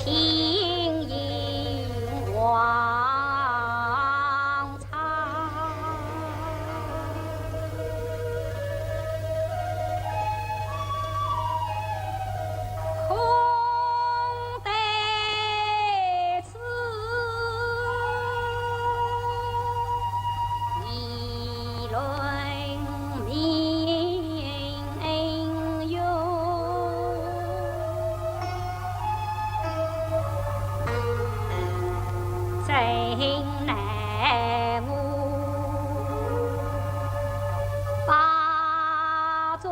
轻盈王朝，空得此议论名哟。真奈我把中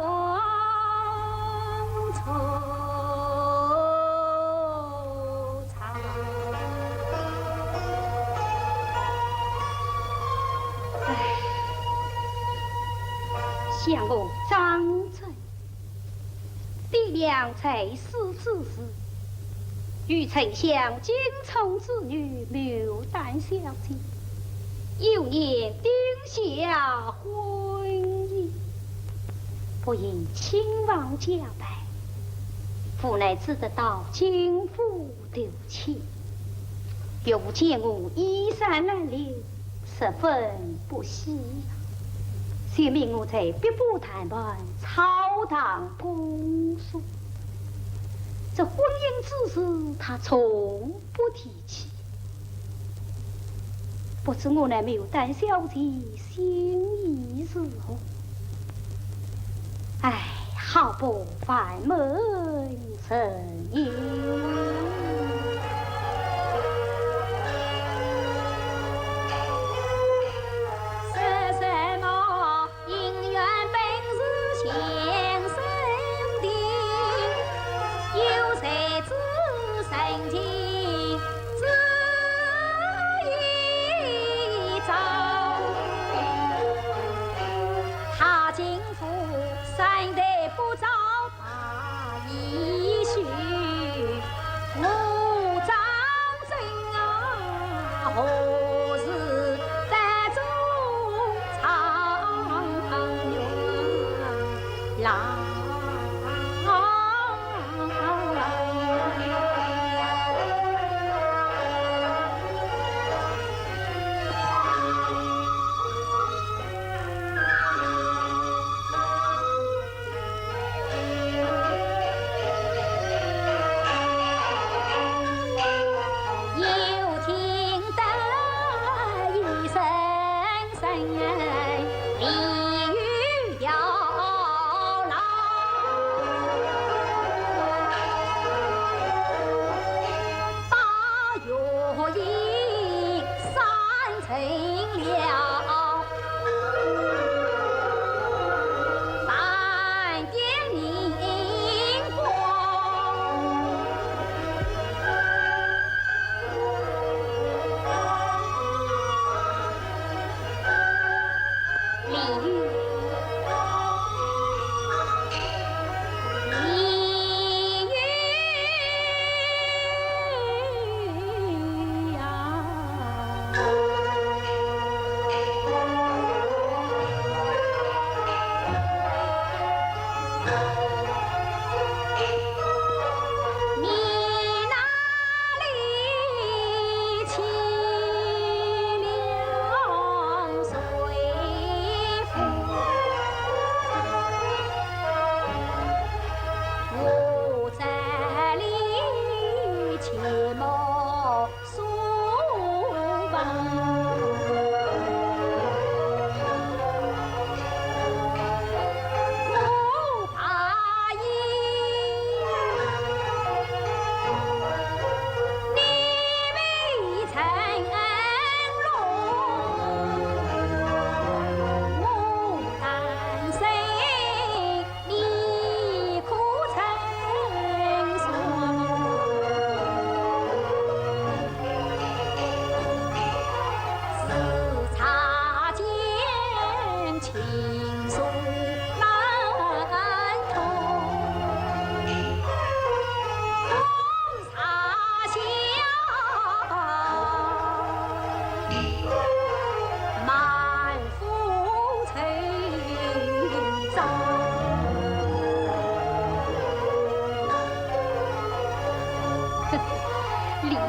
愁藏，想我张嘴爹娘才死之时，与丞相金冲之女牡丹小姐有年定下婚姻，不因亲王家败，父乃只得到京府留妾，又见我衣衫褴褛，十分不喜，遂命我在兵部谈判朝堂公诉。这婚姻之事，他从不提起。不知我那牡丹小姐心意如何？哎，好不烦门成言。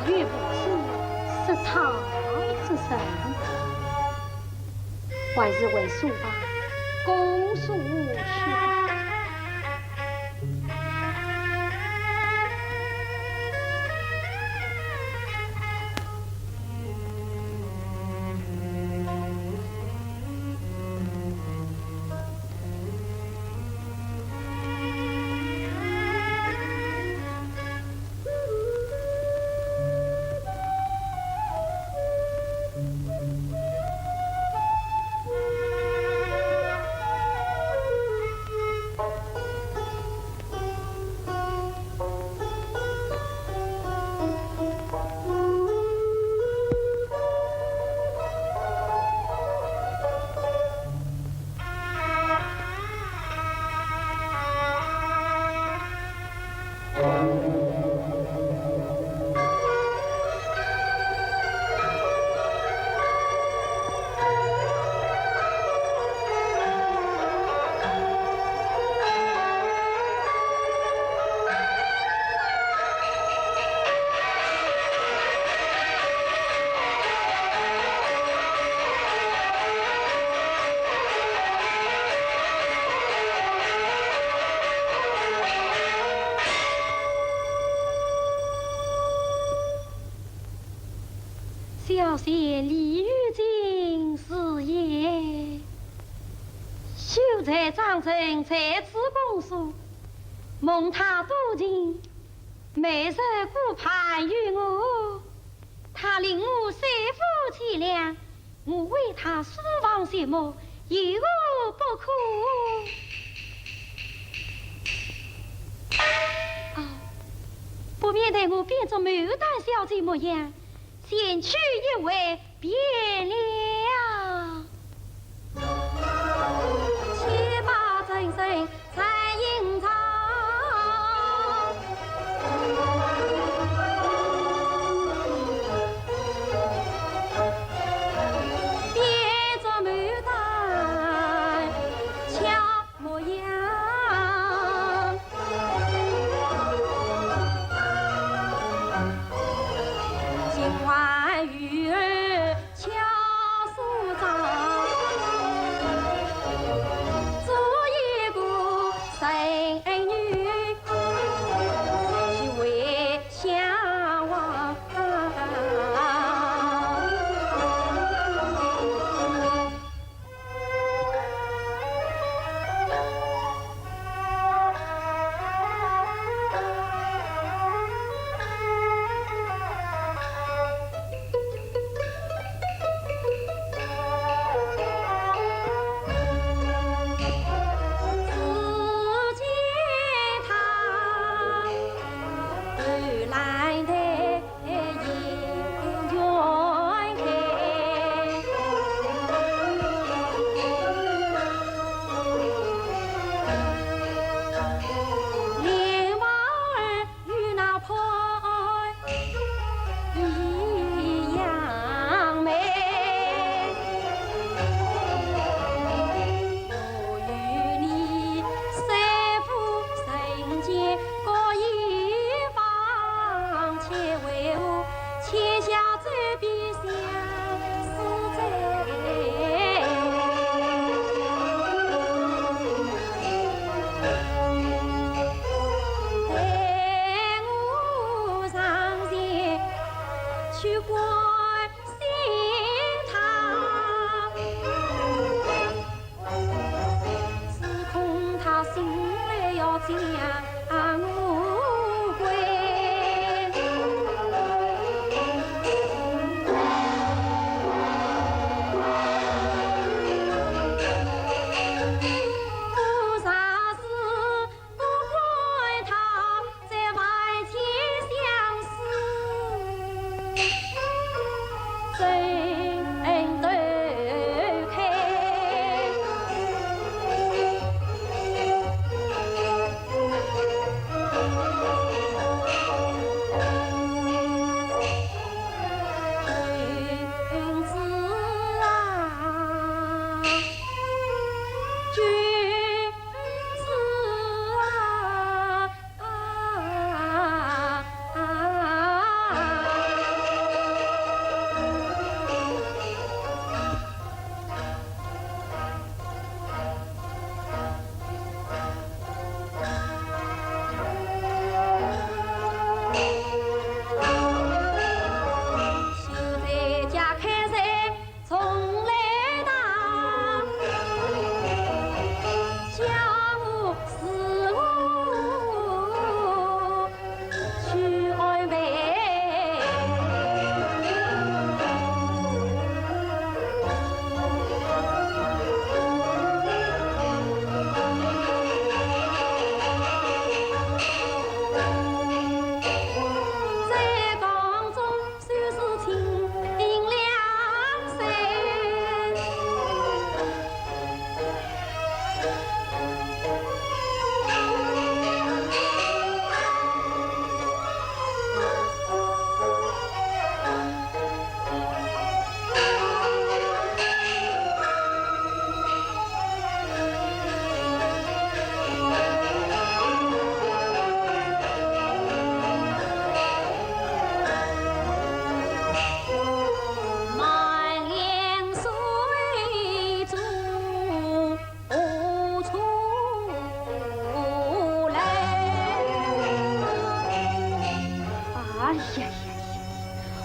欲不知是他之身，还是为书吧，公诉去吧。小仙李玉金是也，秀才长成才智公书，蒙他多情，每日顾盼于我，他令我三夫妻俩，我为他书房什么，有何不可？哦，不免待我变作牡丹小姐模样。先去一位便了，且把真身再隐藏。变作牡丹俏模样。玉儿敲树桩，做一个神女，去为相望。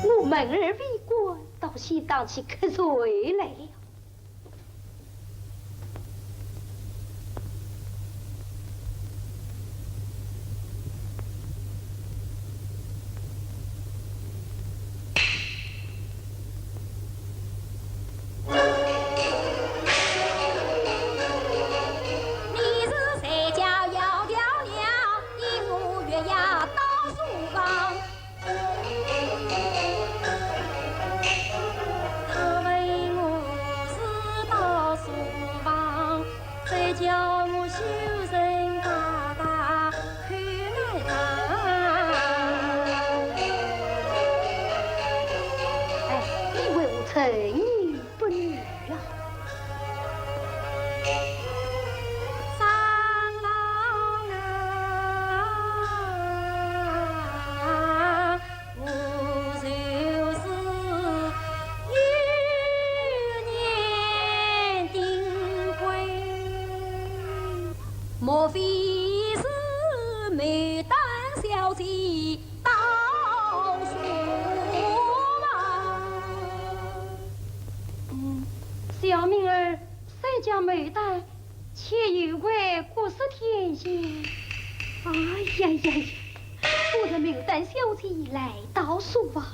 我门儿未关，倒先当起瞌睡来了。莫非是牡丹小姐到书房？小明儿谁家牡丹，且有位国色天仙。哎呀呀呀！我的牡丹小姐来到书房，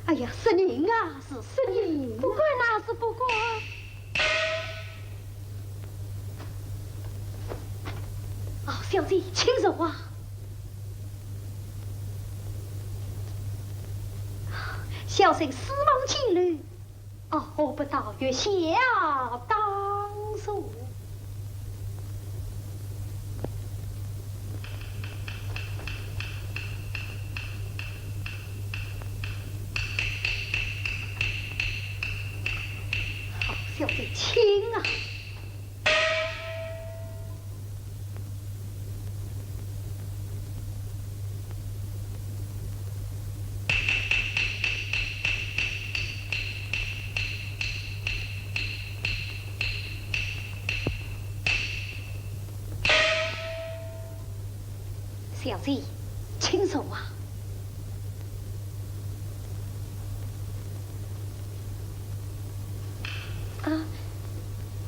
哎呀，是您啊，是您，不管那是不管。小姐，请坐啊！小生失望进来，我不到月下当数。好，小姐，请啊！小姐，请坐啊！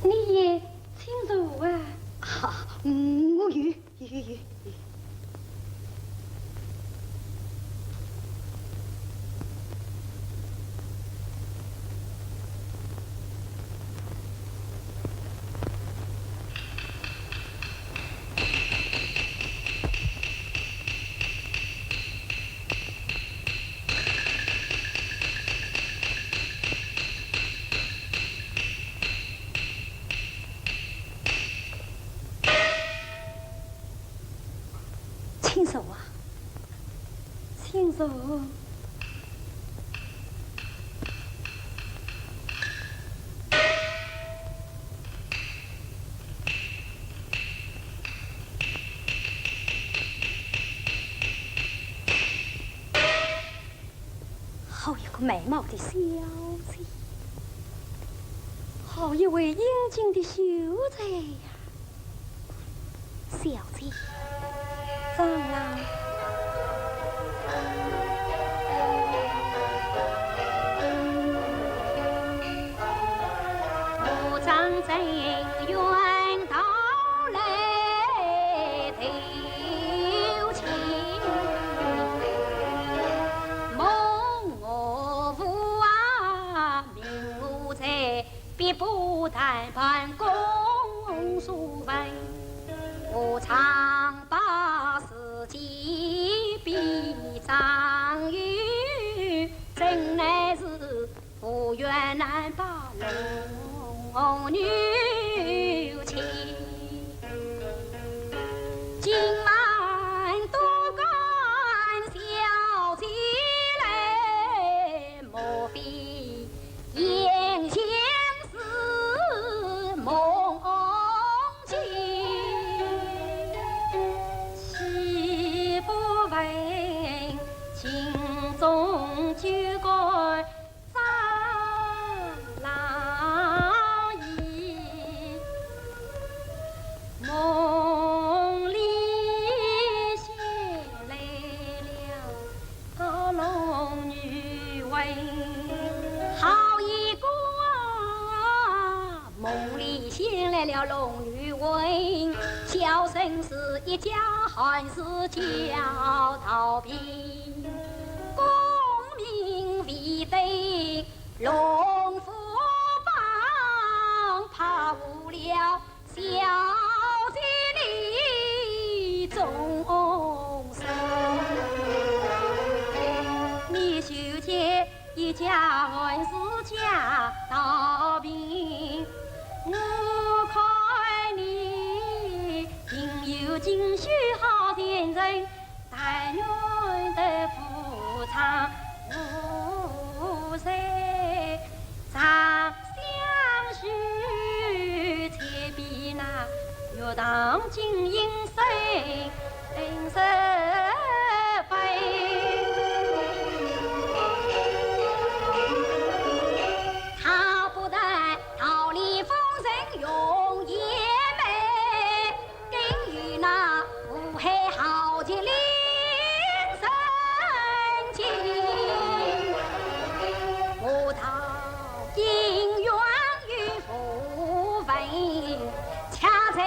你也请坐啊！我有。请坐啊，请坐。好一个美貌的小姐，好一位英俊的秀才呀！小姐，怎样？我张真愿到来投亲，梦我父啊，命我在别不谈判公书文，我常把自己比张玉，真乃是福缘难把龙女亲。今晚多干小姐来，莫非言相思梦境？岂不闻情中就该蟑螂衣，梦里醒来了，个龙女为好一个梦里醒来了龙女问，小生是一家汉室叫逃避，功名为对龙虎榜，怕误了小姐你终身。你修建一家安世家道病，我看你定有经许好先人，但愿得夫唱无谁长相许，且比那月堂金银水十倍。他不但桃李风神容颜美，更与那乌黑豪杰连生情。我讨姻缘与福分，恰才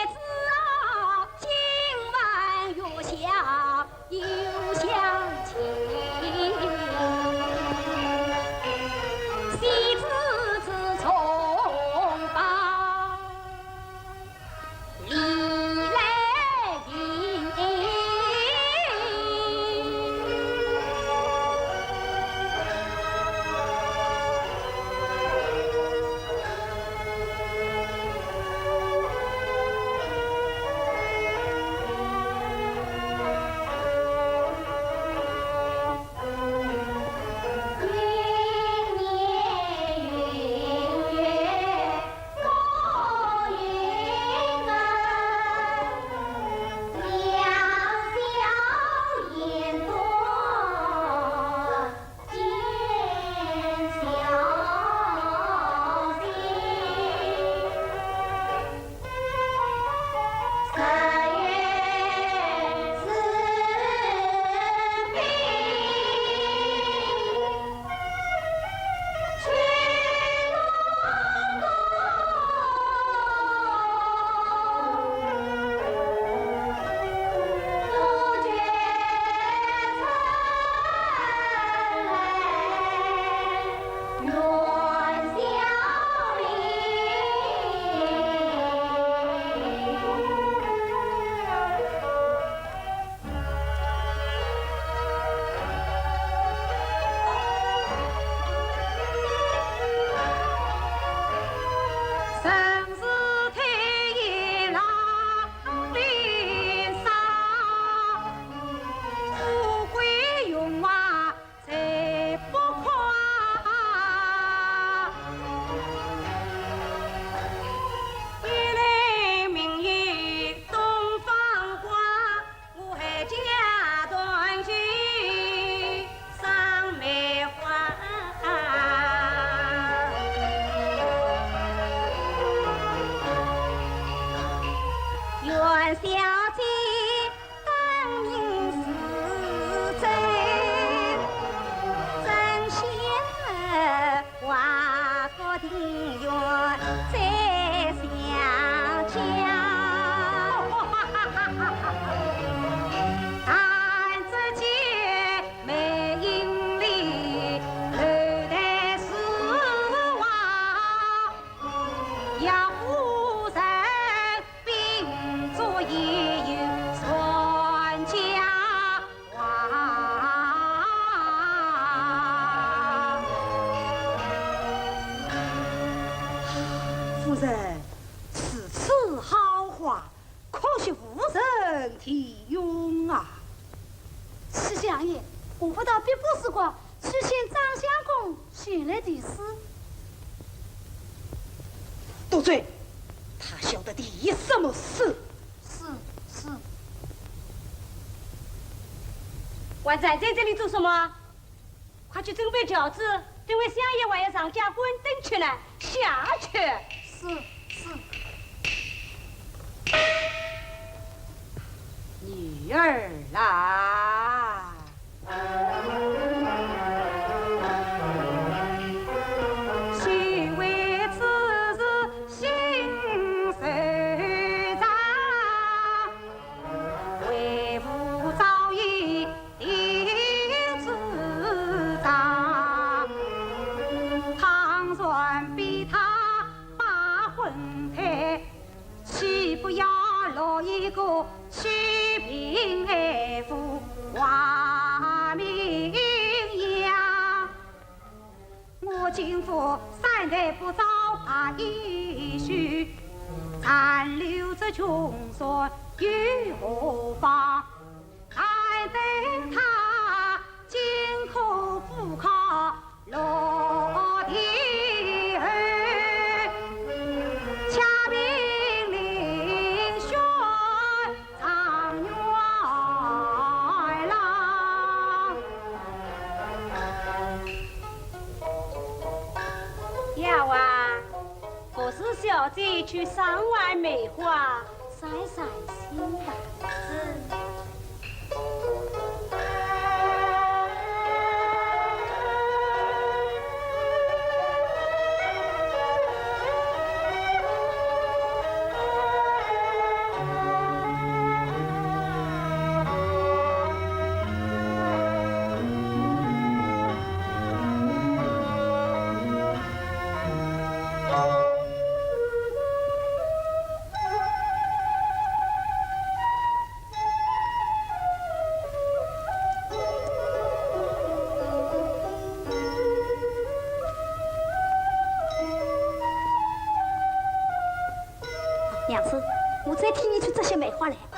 知啊，今晚月下又相亲。夫人，此次好话，可惜夫人体勇啊！七相爷，我不到别府时光，去请张相公寻来的事。杜嘴，他晓得第一什么事？是。晚仔在这里做什么？快去准备饺子，等会相爷还要上家滚灯去呢。下去。是。女儿来。情妇三代不遭他一许，残留着穷酸于何方？待等他金口不靠落地儿，恰命令选常元郎。要啊，不是小姐去山外梅花晒晒心吧？是。娘子，我再替你去摘些梅花来吧。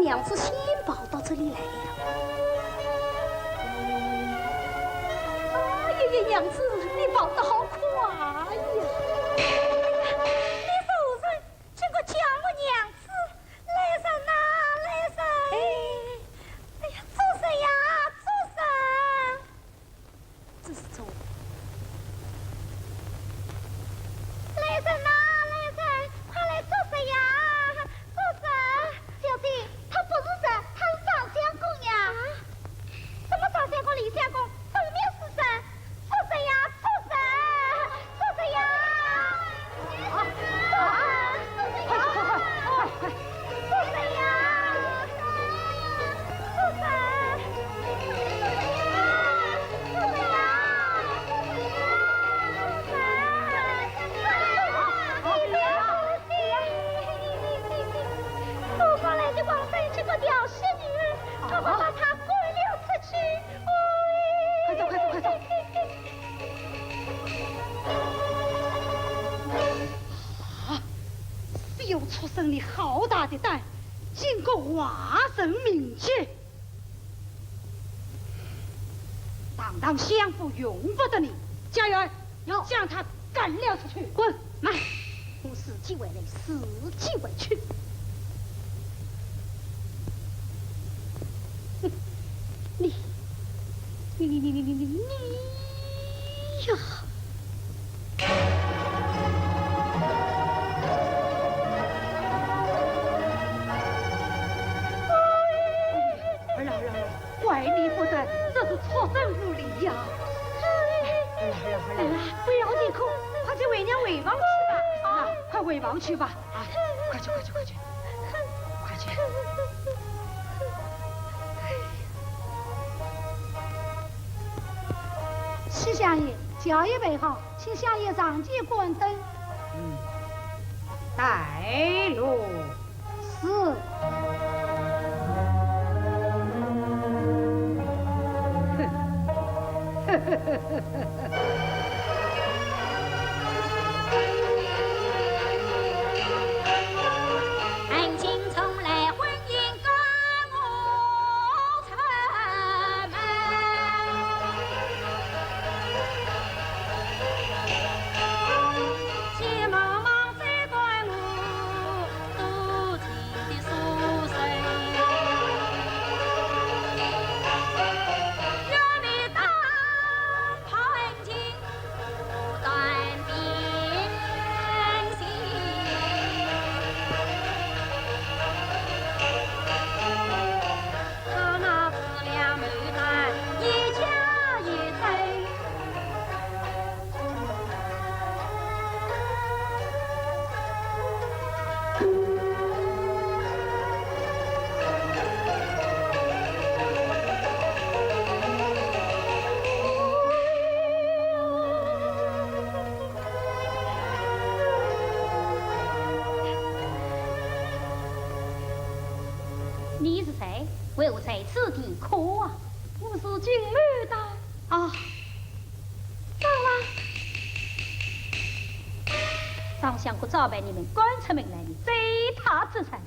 娘子先跑到这里来了。哎呀，娘子，你跑得好快呀！你是何人？请我叫我娘子。来人呐，来人！哎呀，主神呀，主神！这是主。来人呐，来人！快来主神呀，主神！小姐。他不是神，他是上相公呀！什么上相公、李相公，分明是神！出神呀，出神，出神呀！啊！出神呀！快！出神呀！出神！出神呀！我过来的王妃是个屌丝女人，我们把她拐了出去。快走，快走，快走！啊！小畜生，你好大的胆，竟敢挖人命去！当相府容不得你，家园要将他赶了出去。滚！慢！我死记为累，死记为去。你呀！儿，怪你不得，这是错生无礼呀！儿，不要你哭，快去为娘回房去吧！啊，快回房去吧！啊，快去！七相爷，轿也备好，请相爷上前关灯。带路。是。安静从来婚姻跟我出门，急忙忙再怪我多情的书生，要你当旁亲。你是谁？为何在此地客啊？我是金牡丹啊。长老，长相可早被你们赶出门来的贼他之臣，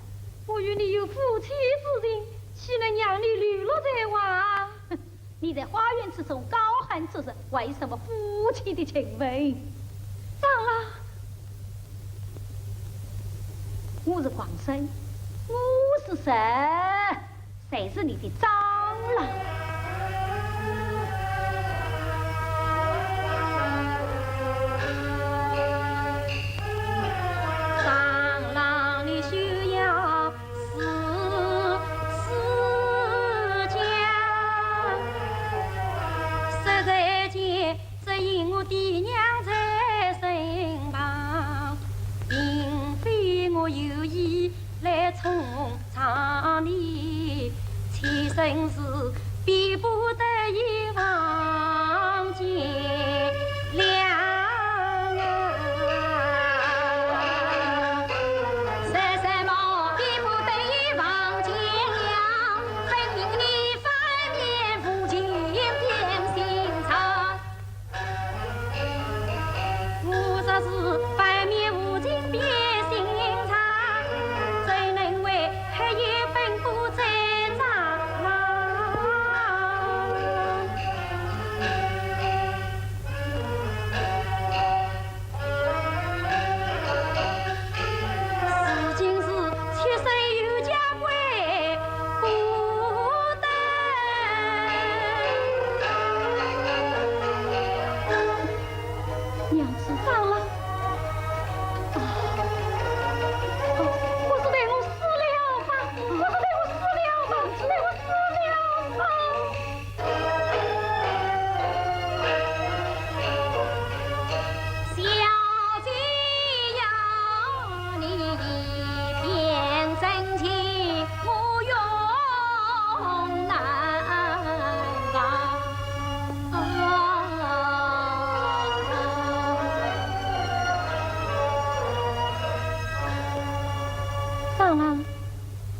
我与你有夫妻之情，岂能让你流落在外？你在花园之中高喊出声，为什么夫妻的情分？长老，我是广生，我是神，谁是你的长老？长老，你需要思家，实在间只因我爹娘在身旁，并非我有意来充场你，妾身是逼不得已忘记了。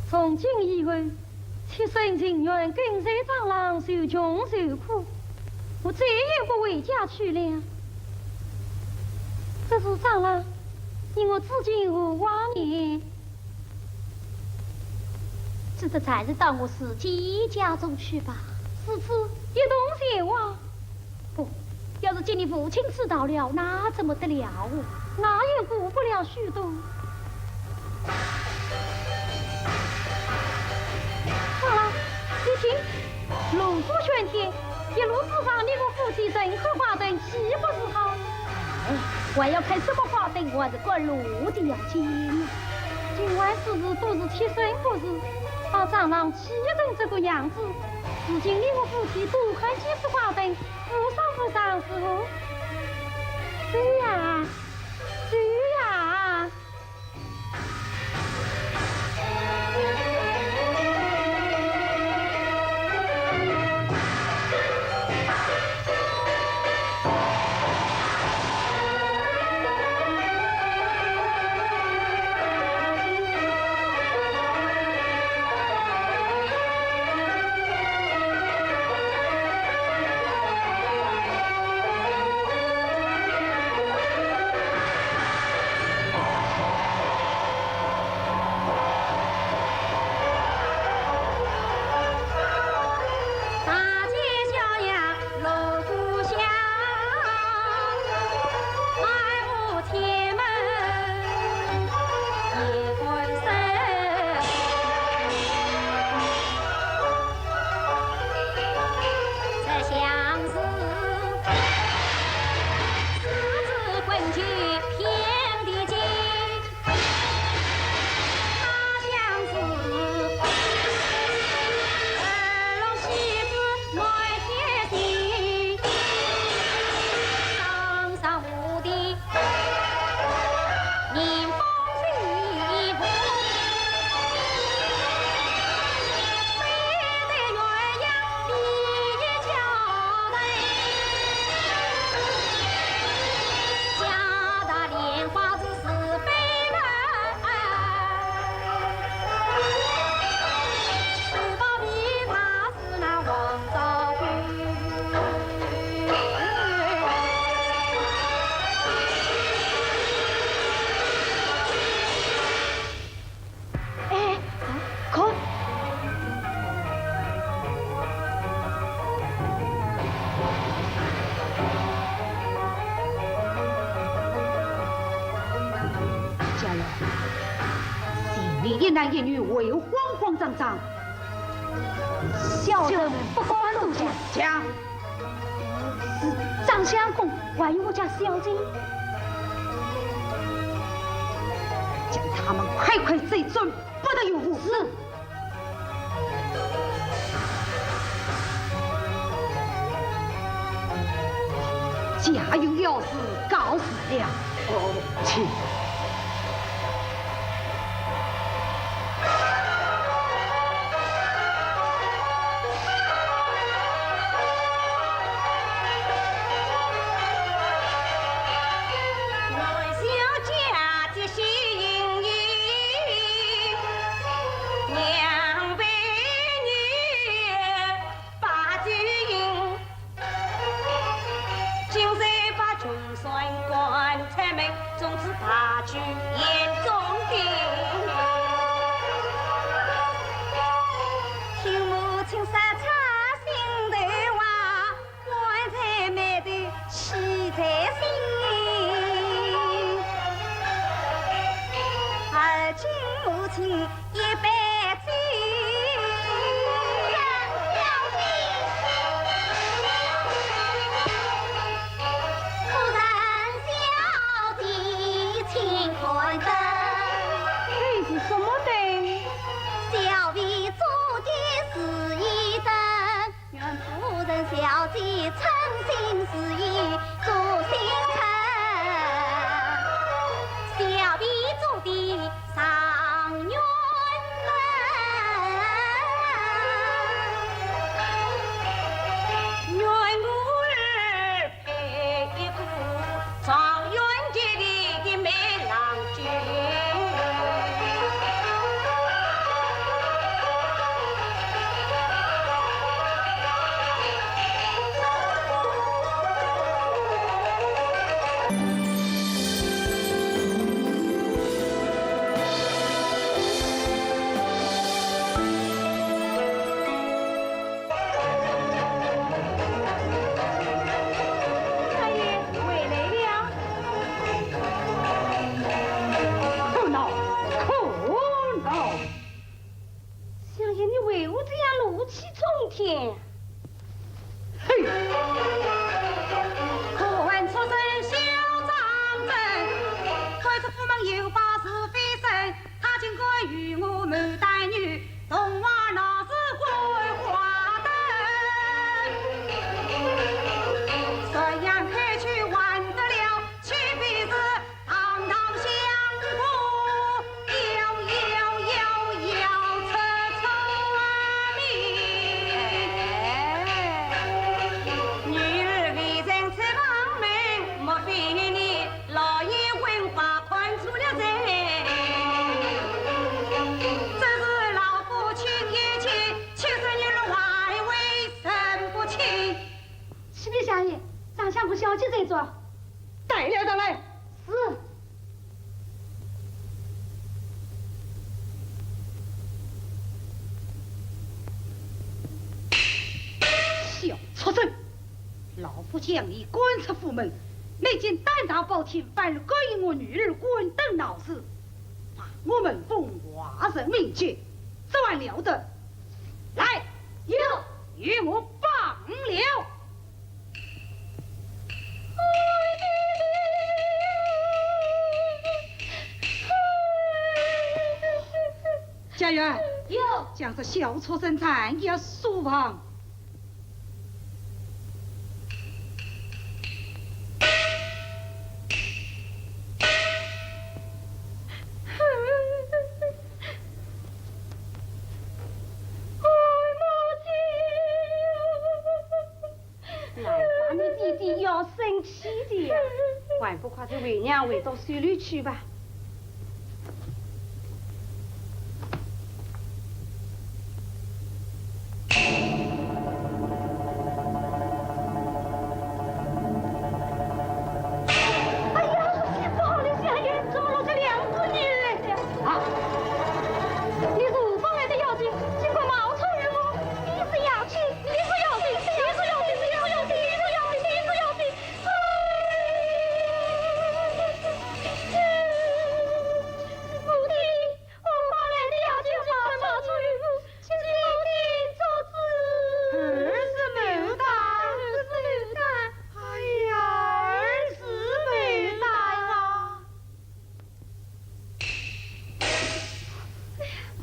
从今以后，妾身情愿跟随长郎受穷受苦，我再也不回家去了。这是长郎，因我至今无忘念，只得暂时到我死妻家中去吧。此次一同前往，不，要是见你父亲知道了，那怎么得了？那也顾不了许多。你听，龙虎喧天，一路之上，你我夫妻任何花灯岂不是好？还要看什么花灯，我还是管路的要紧呀。今晚事事都是妾身不是，把长郎气成这个样子，如今你我夫妻多看几次花灯，不上是不？对呀，对呀。里一男一女为何慌慌张张？小人不敢入家。讲，张相公还我家小姐，将他们快快追准，不得有误。是。家有要事告辞了。请。大局严重定，听母亲三叉心头话，棺材埋头喜在心。而今母亲一般走，小姐诚心实意做心诚，小弟做的上元门，愿我儿配一个状元节里的美郎君。小姐在做，带了的来。是。小畜生！老夫将你关出府门，你竟胆大包天，反而勾引我女儿滚灯闹事，把我们风华人命绝，这还了得！来，与我放了。家园，将这小畜生斩也速放。生气的呀，还不快点为娘回到水里去吧。哎呀，不好了，相爷，怎么落这两个女人了？啊！你是五方来的妖精，经过冒充人物，你是妖精，你是妖精，你是妖精，你是妖精，你是妖精，你是妖精，你是妖精。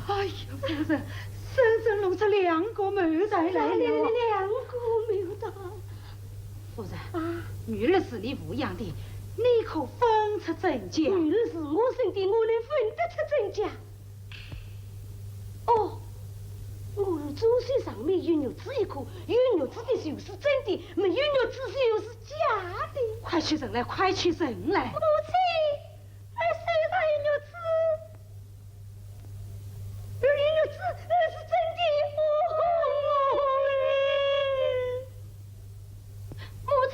哎呀，夫人，深深弄出2个妹仔来了。2个没有打。夫人，女儿是你抚养的，你可分出真假？女儿是我生的，我能分得出真假？哦，我周岁上面有玉子一颗，有玉子的就是真的，没有玉子就是假的。快去人来，快去人来！母亲，手上有玉子，有玉子是真的。母亲，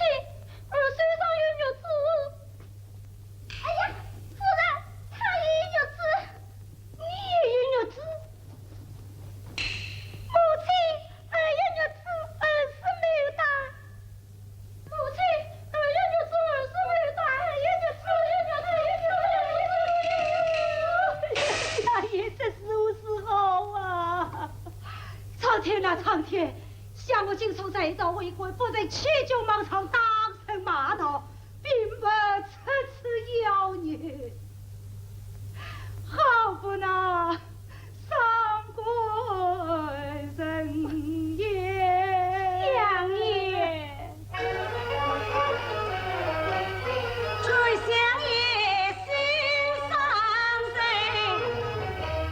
手上有玉子。哎呀，夫人，他也有玉子，你也有玉子。母亲，有玉子，是没有打。母亲，有玉子，是没有打。有玉子，有玉子，有玉子。哎呀，这是何时好啊！苍天啊，苍天！像我今从这道为官，不在七九莽场当成骂道，并不出此妖孽。好不那上官人也，相爷，追相爷心上人，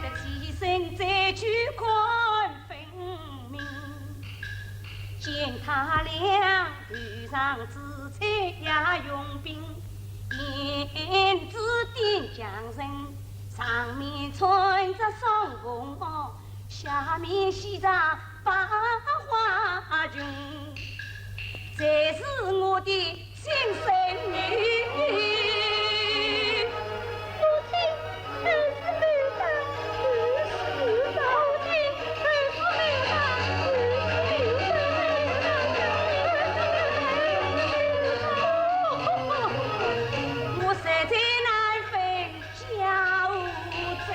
得起身再去看分明。见他俩遇上紫菜也用兵，胭脂点江身，上面穿着双凤袄，下面系着百花裙，这是我的亲生女。我实在难分家务真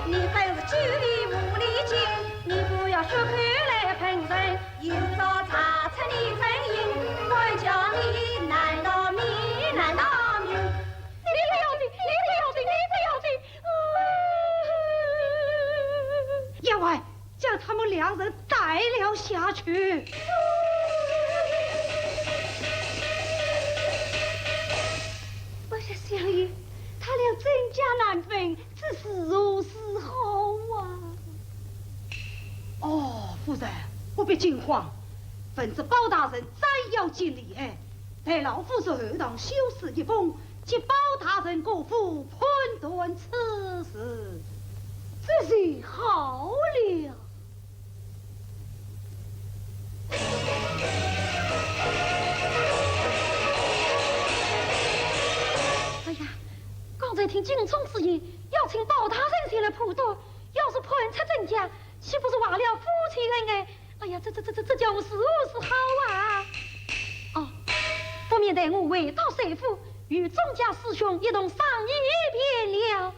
你真是九里无里金，你不要学口来喷人，有朝查出你真因，我叫你难道命难道命？你不要紧，你不要紧，你不要紧。员外将他们2人带了下去。我说相爷，他俩真假难分，这是何时好啊？哦，夫人不必惊慌，分知包大人再要尽力哎，待老夫是后堂修诗一封，即包大人过府判断此事。这是好了。哎呀，刚才听金冲之言，要请包大人前来判断，要是判出真假，岂不是忘了夫妻恩爱？哎呀，这就是何时好啊！哦，不免待我回到帅府，与钟家师兄一同商议便了。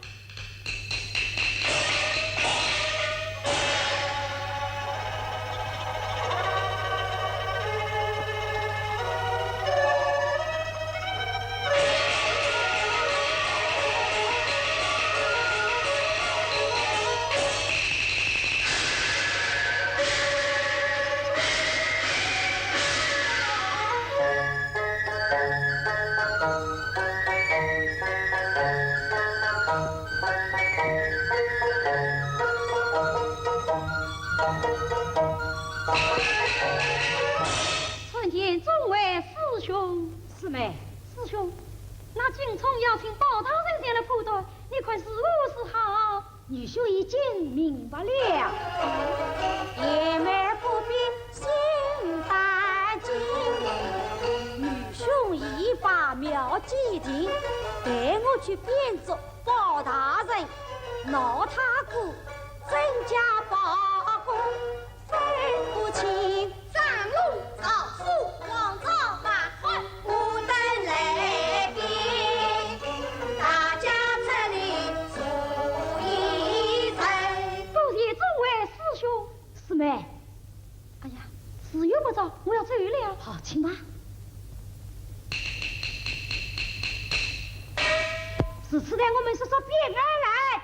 春天众位师兄师妹，师兄，那金冲要请包大人前来判断，你看是何时好？女兄已经明白了。言儿不必心担惊，女兄已把妙计定，带我去变作包大人，闹他姑增加包公，分不清张龙赵虎王朝马汉不等来宾，大家这里数一层。多谢众位师兄师妹。哎呀，时有不早，我要走了。好，请吧。此次呢，我们说说便而来。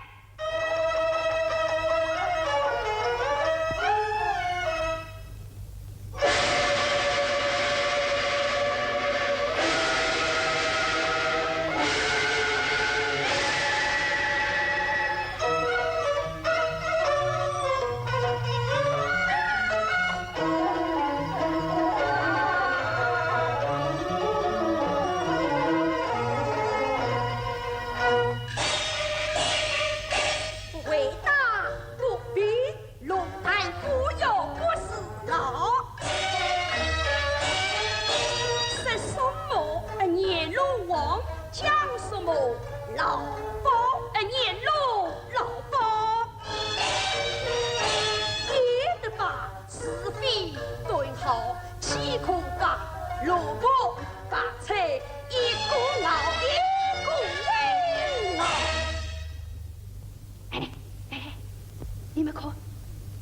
你们看，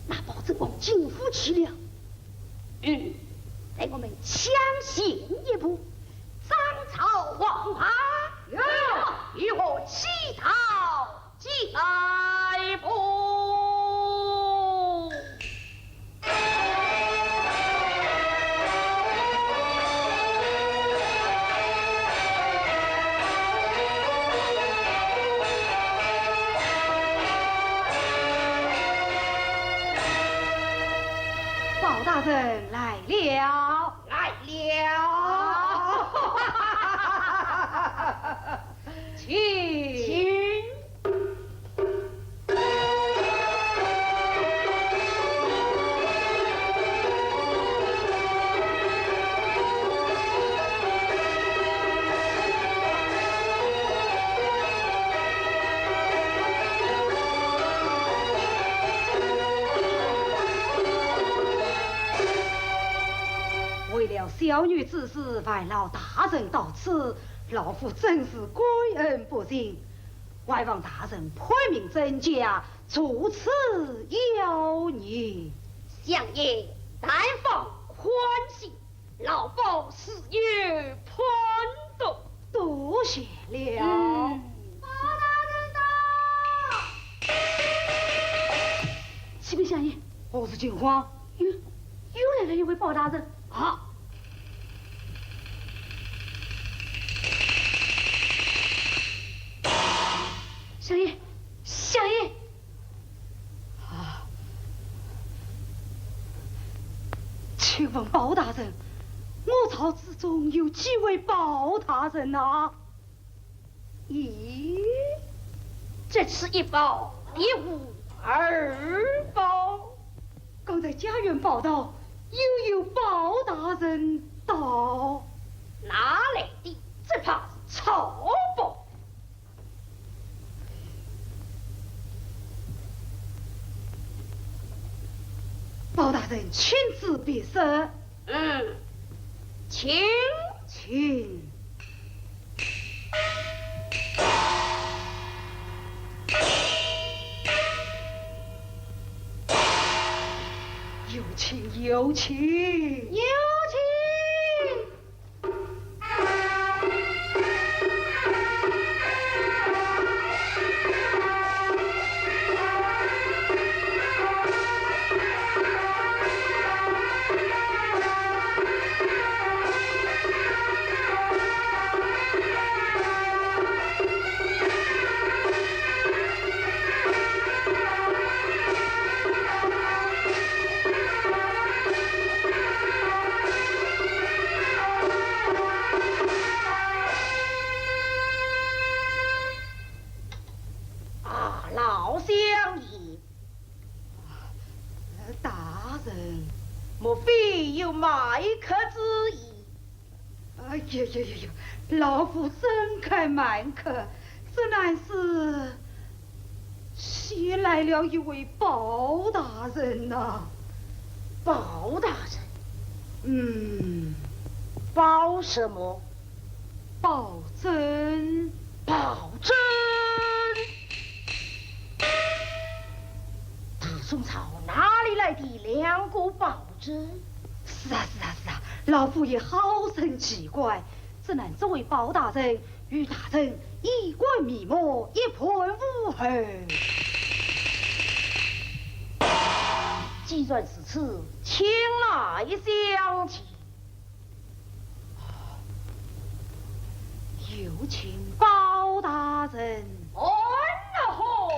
那包子往进府去了。待我们抢先一步，张朝黄牌，与我乞讨进来不？包大人来了，来了，请。为了小女之事，烦劳大人到此，老夫真是归恩不尽。外望大人配命增加，除此妖孽。相爷，但放宽心，老包是有盼的。多谢了。包大人到。启禀相爷，何事惊慌？又来了一位包大人啊！相爷，相爷，啊！请问包大人，我朝之中有几位包大人啊？咦，这次一包，一无二包。刚在家园报道，又有包大人到，哪来的？只怕是草包。包大人亲自别色。请。有请。老乡爷，大人，莫非有卖客之意？哎呀！老夫怎敢慢客？这乃是携来了一位包大人呐。包大人？包什么？包拯。包拯。大宋朝哪里来的两个包拯？是啊，老夫也好生奇怪，只能这位包大人与大人一贯密谋，一盘无痕。既然是此，请来相请。有请包大人。哦吼！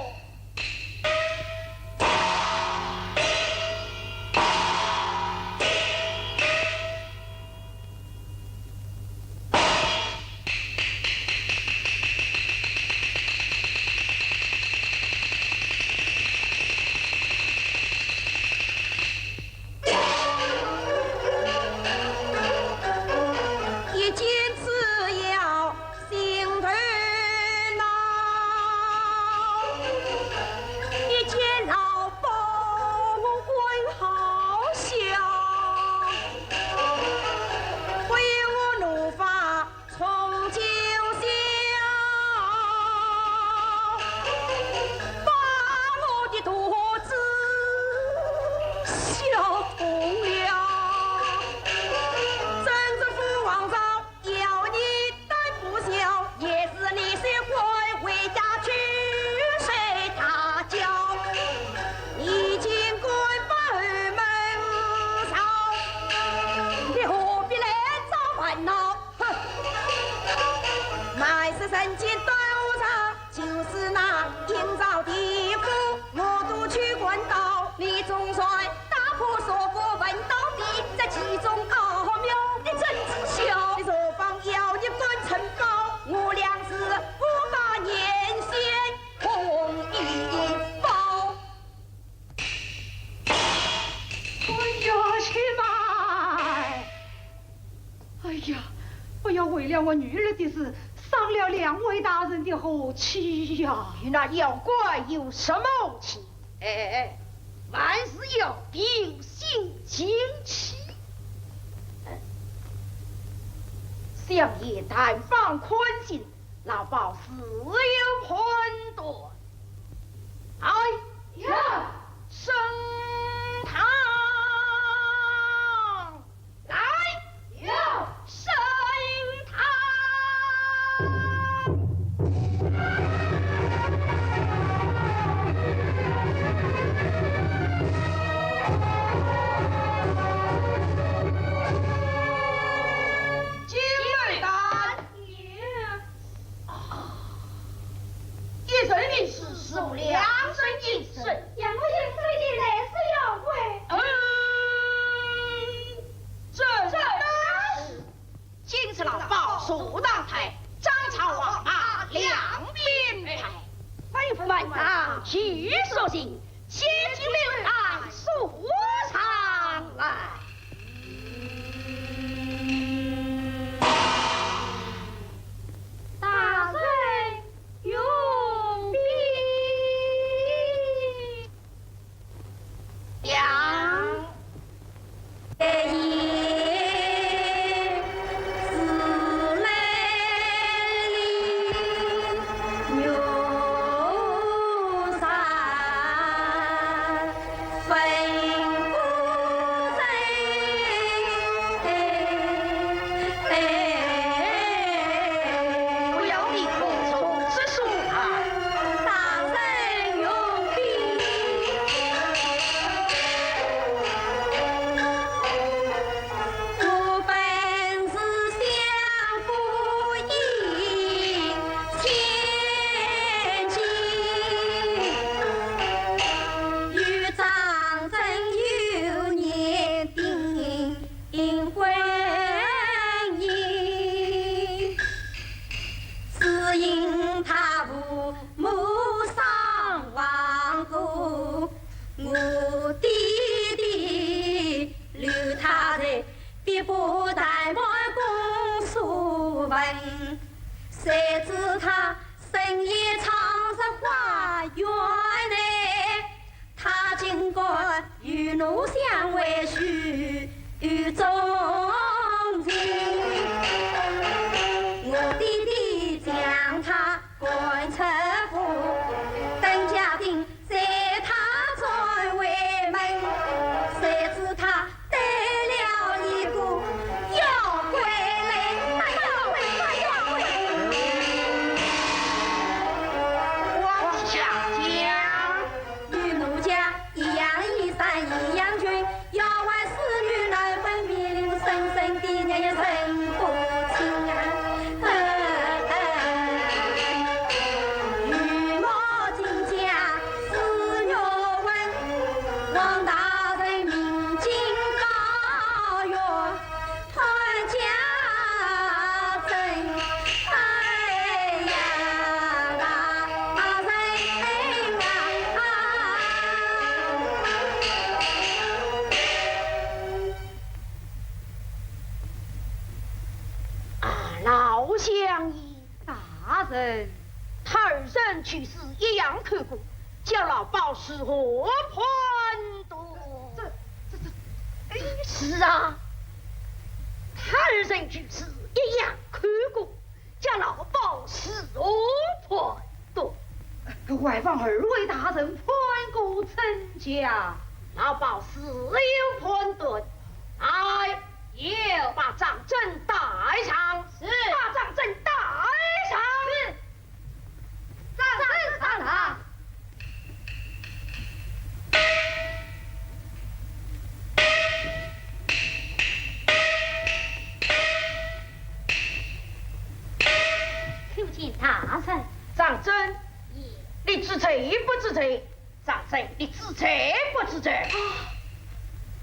为了我女儿的事，伤了两位大人的和气呀！与那妖怪有什么气？万事要平心静气。相爷但放宽心，老鸨自有判断。哎呀，升堂来呀！升堂。金瑞丹，一生一世受良生一生，杨过应随的来是妖怪。正是。今次老鸨数当台，张朝王马两边排，吩咐万党去所行，先进刘郎说唱来。大圣用兵。两谁知他深夜藏在花园内，他竟敢与奴相为许与忠情。我弟弟将他赶出府，等家丁在他在为门，谁知他得了一个妖怪来，妖怪。老相爷，大人，他二人去世一样刻骨，叫老鸨是何判断？是啊，他二人去世一样刻骨，叫老鸨是何判断？外望二位大人判过臣家，老鸨是有判断，哎，要把张真带上，是把张真带上，是上堂。叩见大人。张真，你知罪不知罪？张真，你知罪不知罪？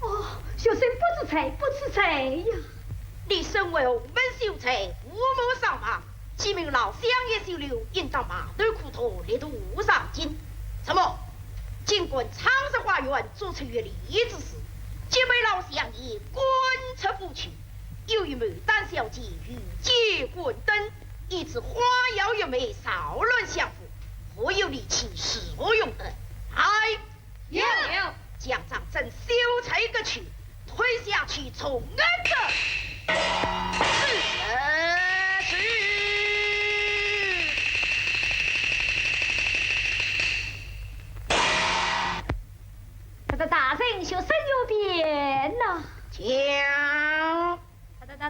哦，学生不知罪，不知罪呀！你身为洪门秀才，父母上马，启明老乡爷收留，应当马头苦头，力图无上进。什么？尽管长寿花园做出越礼之事，即被老乡爷滚出府去。由于牡丹小姐遇结滚灯，以致花妖月媚骚乱相负，何有力气是何用的？哎，有将张真修才个去，推下去从安着。是。大人学生有变呐。将。大人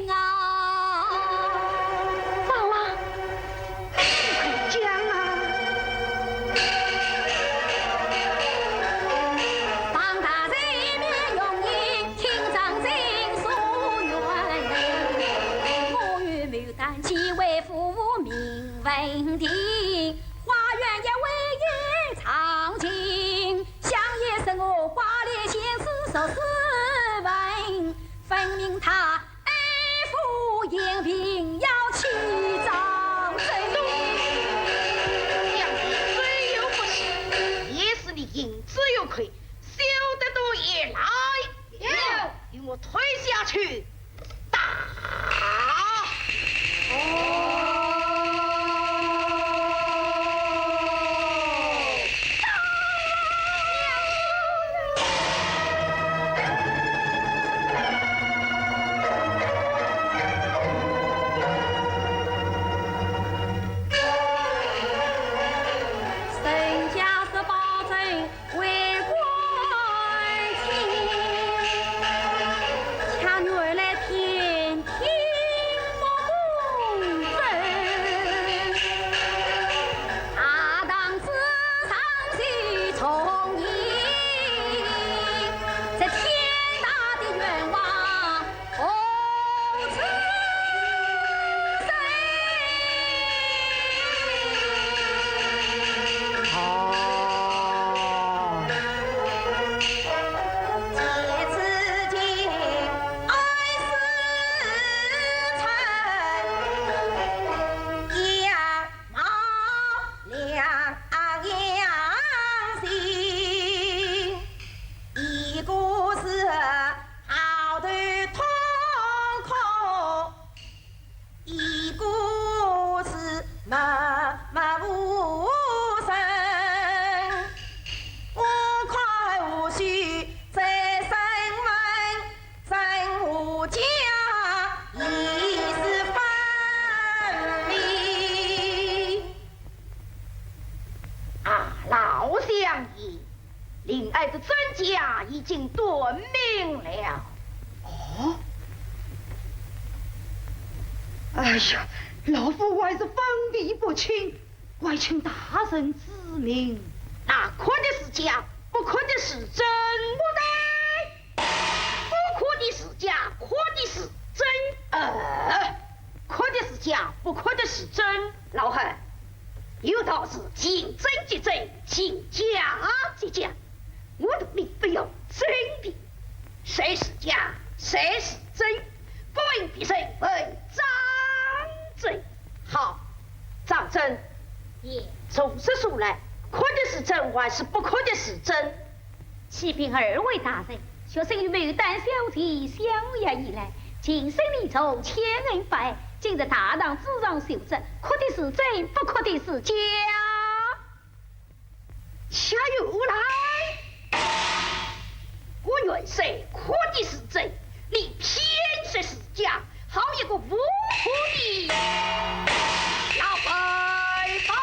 啊，糟了，将啊！当大人面容易听张真所愿，我与牡丹既为父命问题，花园也为爷长情，相爷是我花脸先生受死。分明他爱父严平要去张真，将你虽有不是，也是你银子有亏，修得多也来，与我推下去，打！令爱的真假已经断明了。哦，哎呀，老夫还是分辨不清，怪请大人指明。那可的是假，不可的是真，不对，不可的是假，可的是真。可的是假，不可的是真。老汉，有道是见真即真，见假即假。我的命不由真的，谁是假，谁是真，不问比谁，问张真。好，张真，也从实数来，可的是真还是不可的是真？启禀二位大人，学生与牡丹小姐相约以来，今生你从千人拜，今日大堂之上受责，哭的是真，不哭的是假。恰有来，我原说哭的是真，你偏说是假，好一个无辜的老笨宝！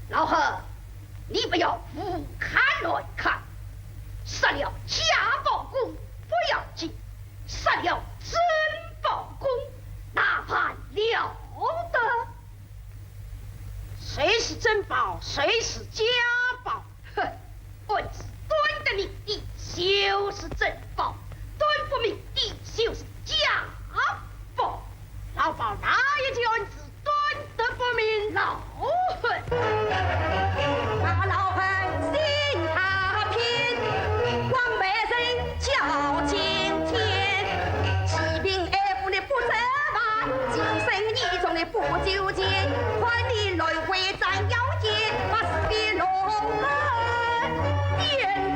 老贺，你不要胡看乱看，杀了假报公不要紧，杀了真报公那判了得。谁是真报，谁是假报？哼，棍子蹲的你的就是真报，蹲不明的就是假报。老鸨哪一件子蹲得不明？老恨，那老恨心他偏，光百人叫今天，启禀二府的不责骂，今生一中的不纠结，还你来回斩妖孽，把死的龙门颠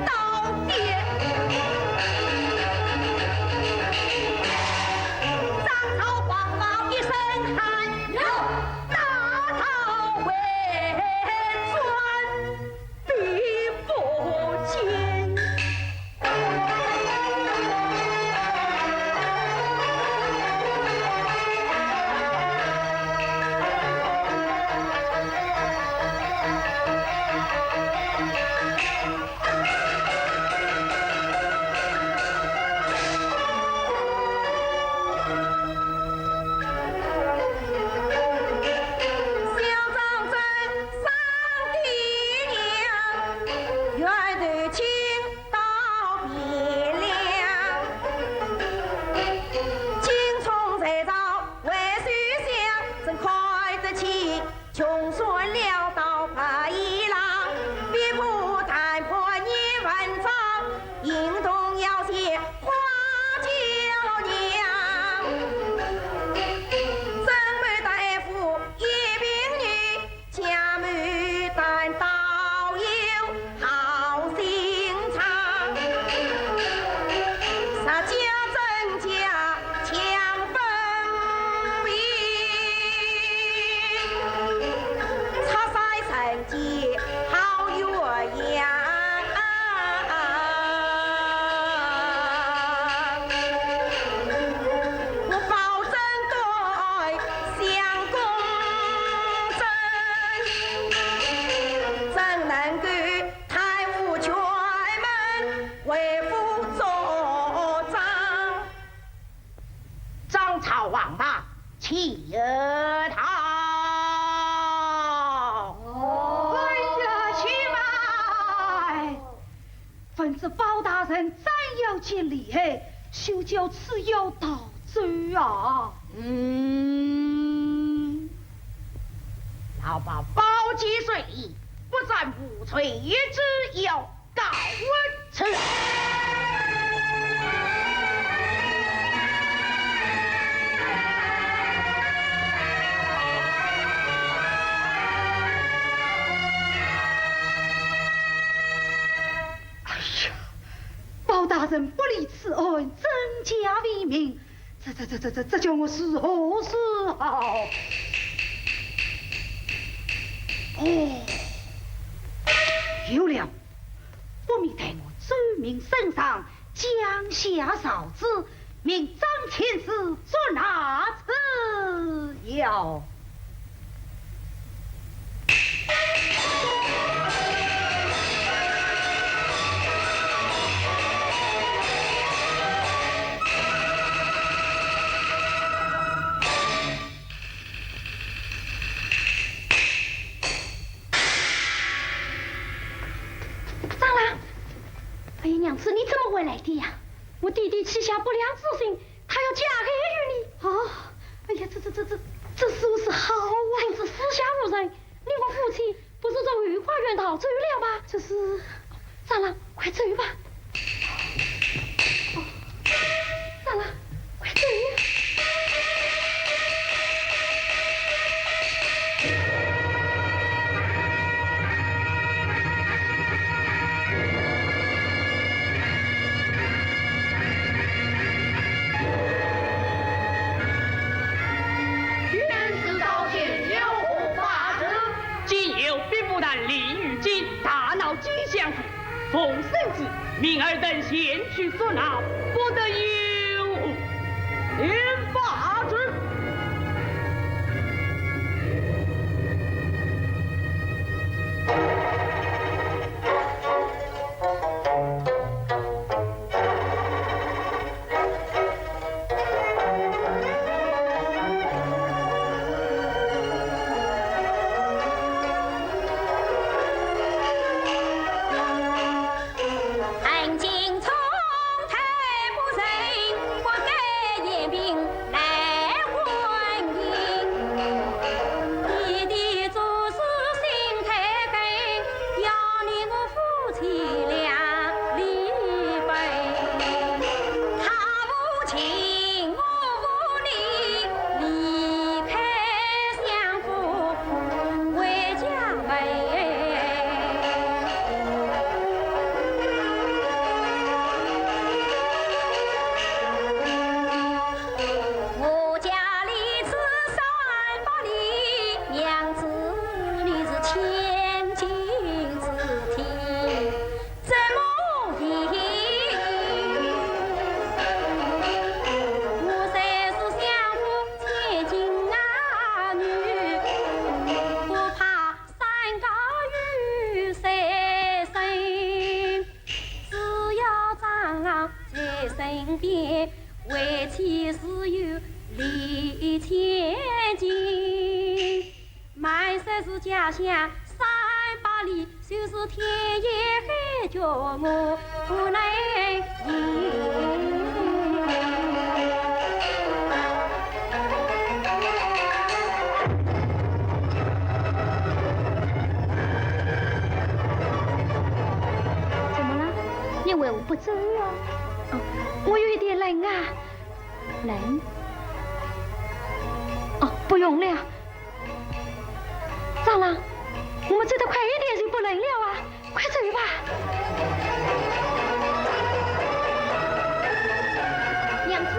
倒颠。张朝黄毛一身汗，大刀为钻，必不见。穷酸潦倒拍一浪，别不谈破你文章，应当要写花娇娘。真美大夫一并女，家母但倒有好心肠，撒娇增加强风雨。插腮成结这包大人真有其厉害，休教此有道罪啊！老鸨包击水利，不战无罪之有，告问此。包大人不理此案，真假为民，这叫我是何是好？哦，有了，不必待我奏明圣上，降下诏旨，命张千师捉拿此妖。娘子，你怎么回来的呀？我弟弟起下不良之心，他要嫁给于你。啊！哎呀，这是不是好啊？平时私下无人，你我夫妻不是从御花园逃走了吗？这是，长郎，快走吧。哦，长郎，快走呀！奉圣旨，命尔等前去捉拿，不得有误。连发之。家乡300里，就是天涯海角，我不能移。怎么了？你为何不走啊？我有一点冷啊。冷？哦，不用了。长郎，我们走得快一点就不冷了啊！快走吧。娘子，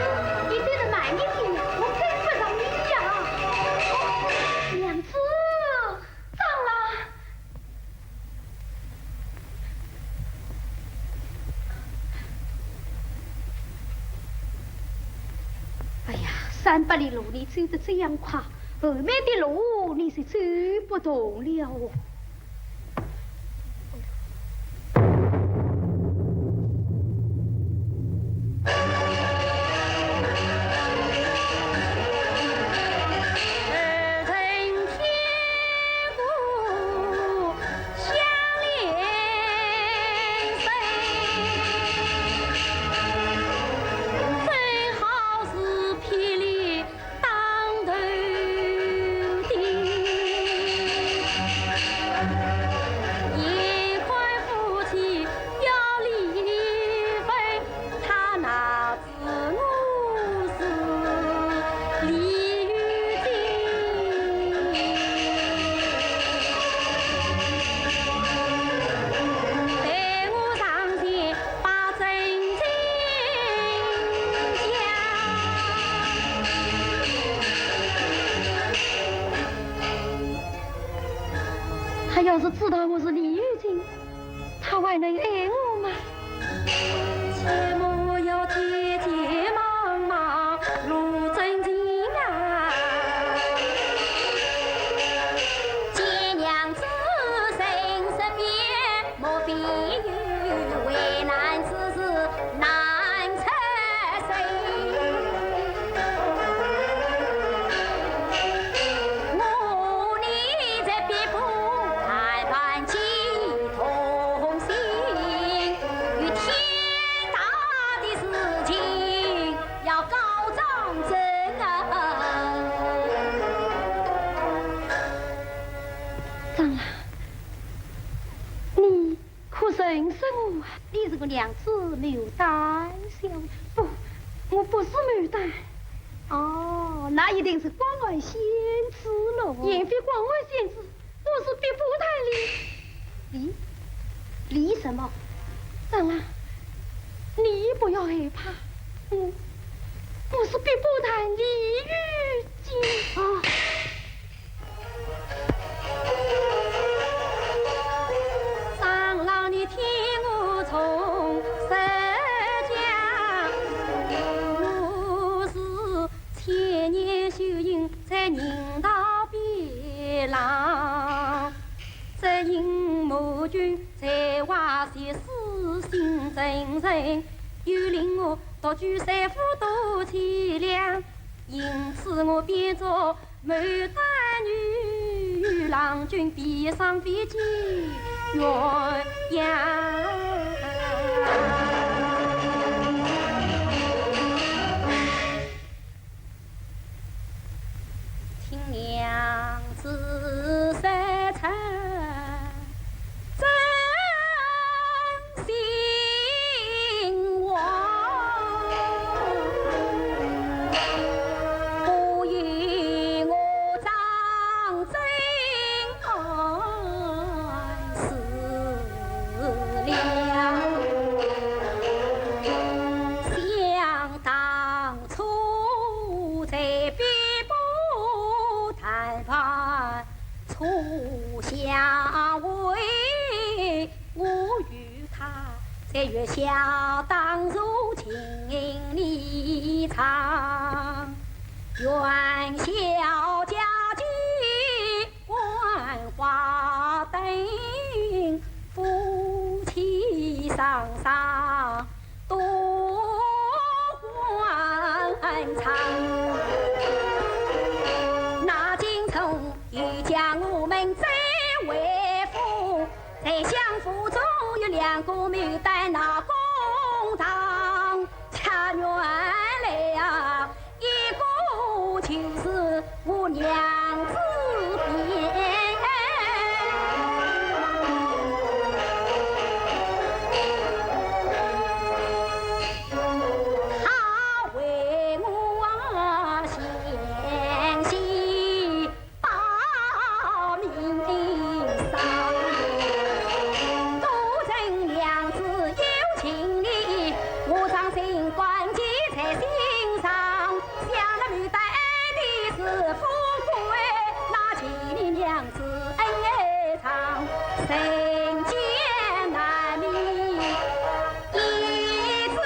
你走得慢一点，我跟不上你呀。娘子，长郎。哎呀，300里路你走得这样快。后面的路你是走不动了哦。天他要是知道我是李玉静，他还能爱我吗？切莫要急急忙忙入正经啊！见娘子身身边，莫非有为难之事难测谁？我你这必不谈判起同心，与天大的事情要告状真啊！长郎，你可认识我啊？你是个娘子牡丹小姐？不，我不是牡丹。哦，那一定是关外仙子喽。也非关外仙子，我是别不谈离什么？长郎，你不要害怕，我是别不谈李玉静啊。长郎，你听我从实讲，我是千年修行在人道边浪，只因母君在外前私心真诚，又令我独居三夫多凄凉，因此我变作牡丹女，郎君闭上飞机鸳鸯。听娘子实诚真心话，不因我张真爱思量，想当初在边部谈判初相会，我与他在月下当如情离场，元宵佳节万花灯，夫妻双双多欢畅。那京城又将我们再为夫，在相府中有两个牡丹那公堂，恰原来啊，一个就是我娘子边。他为我献喜报名上，都称娘子有情理，我上心关记在心上，想了牡丹的是富贵，那千里娘子恩长，人间难觅一字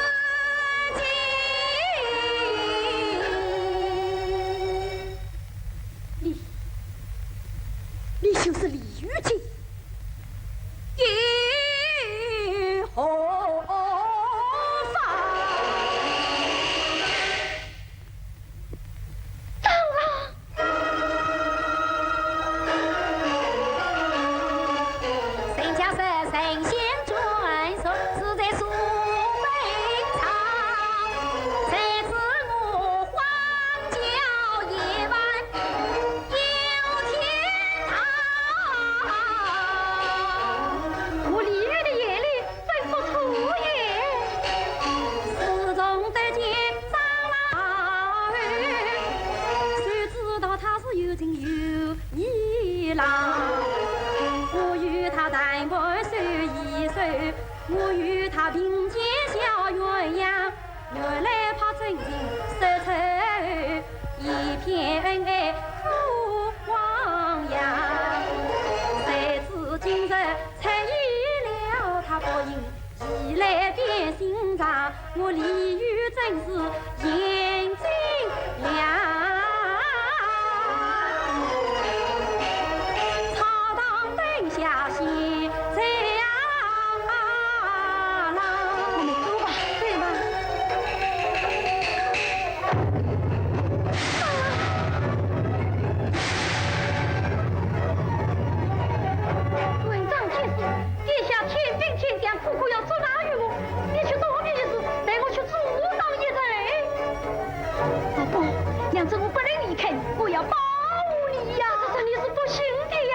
经。你就是李玉静，一何妨？长郎，神家是神仙传说，是在苏北场，谁知我荒郊野外有天堂。我李玉的眼里真不出也。自从得见张郎儿，谁知道他是有情有义郎。我与他谈判手一手，我与他并肩小鸳鸯，原来怕真情说出一片恩爱付汪洋，谁知才遇了他不应，一来变心肠，我李煜真是眼睛亮。草堂灯下现在郎，我们走吧，对吗？文章天师，眼下天兵天将，苦苦要捉拿于我，你却多的意思，带我去阻挡一人。老公，娘子我不能离开你，我要保护你呀！这是你是不行的呀！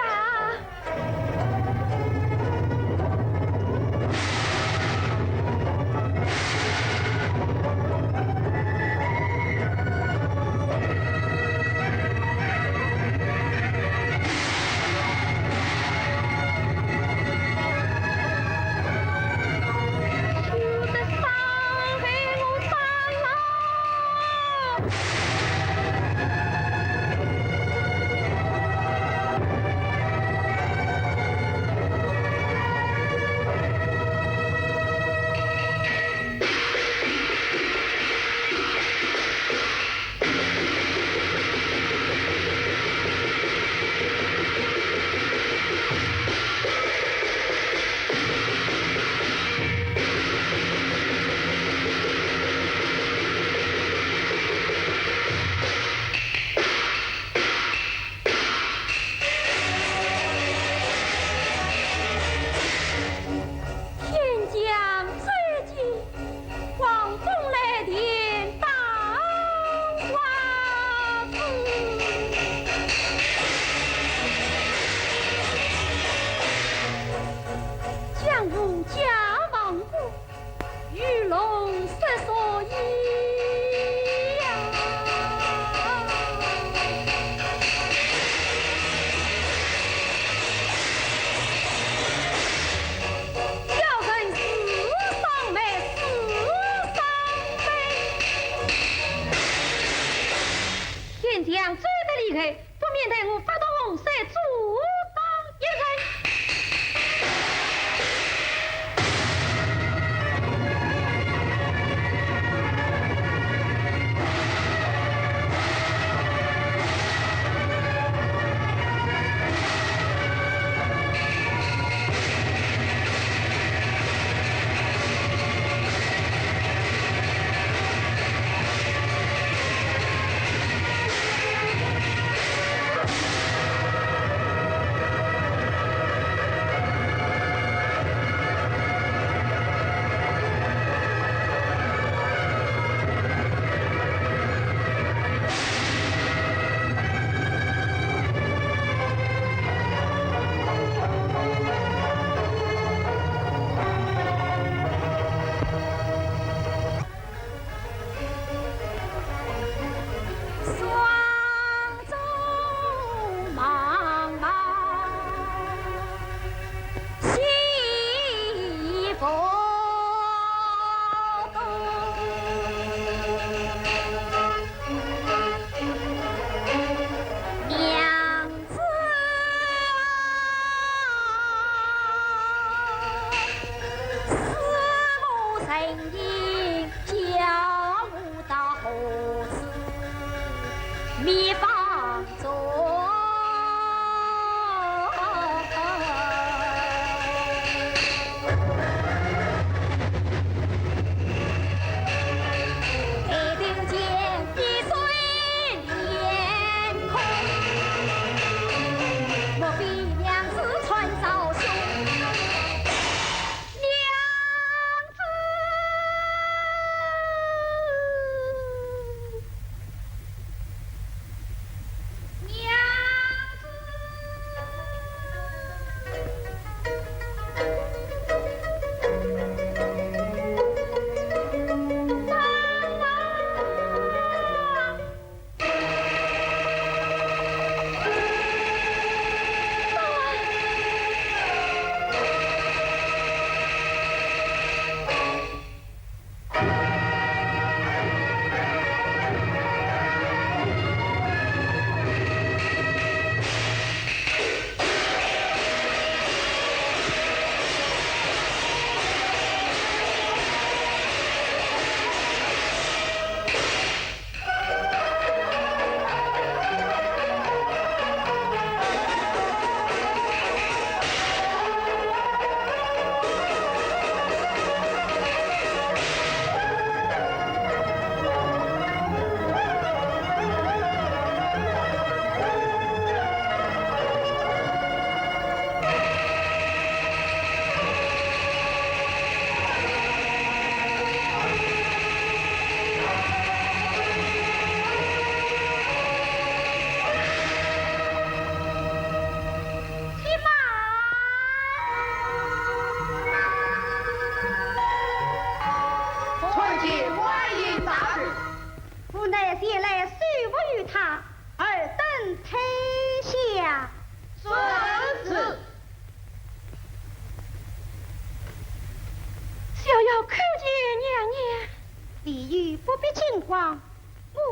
李煜不必惊慌，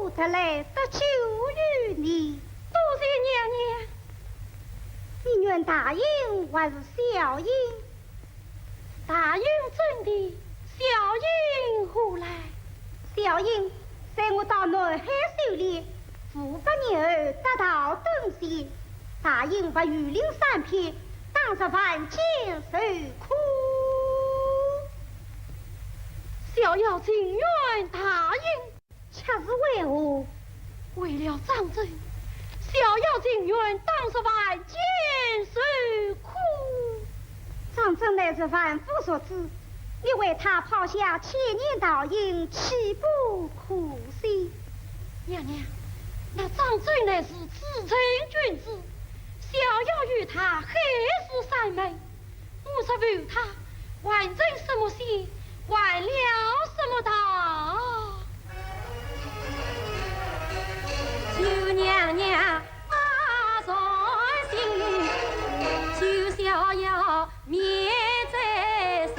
我特来得救于你。多谢娘娘。你愿答应还是小英？答应真的，小英何来？小英在我到南海狩猎，500年后得到东西，答应把榆林3片，当着万劫受苦。小妖情愿答应，却是为何？为了张真，小妖情愿当着万劫受苦。张真乃是万夫所指，你为他抛下千年道营，岂不可惜？娘娘，那张真乃是至诚君子，小妖与他海誓山盟，我是为他完成什么心，还了什么道？求娘娘把在心，求小妖免在心。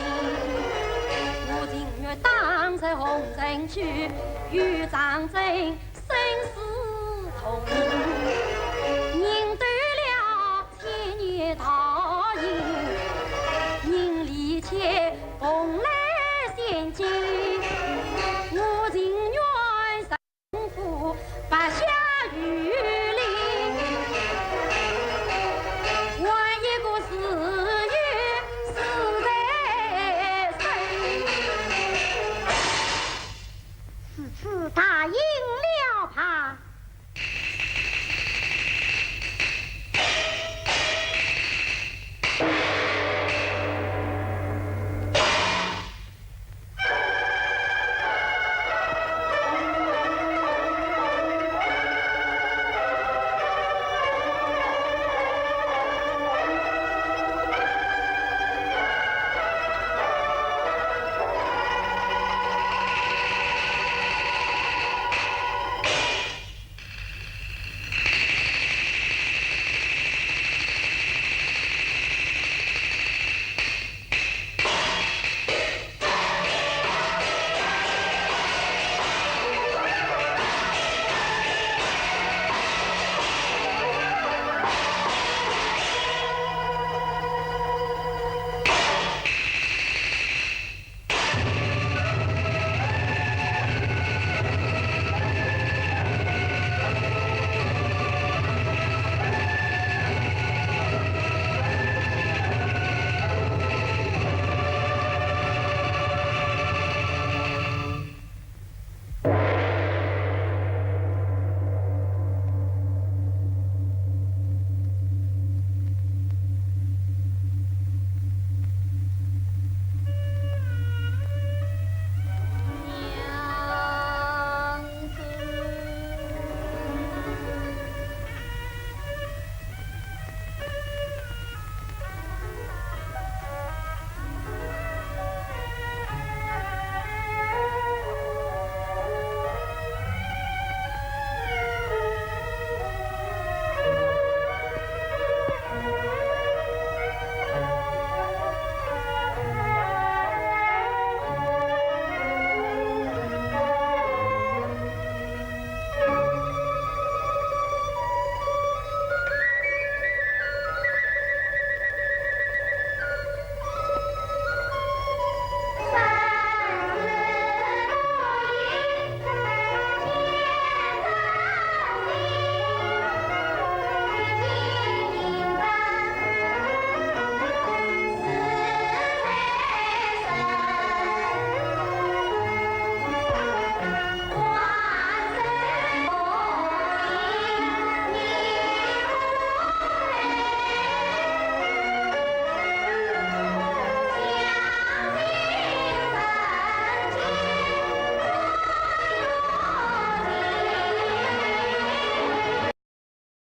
我情愿当在红尘去，与张真生死同。宁断了千年道营，宁离间。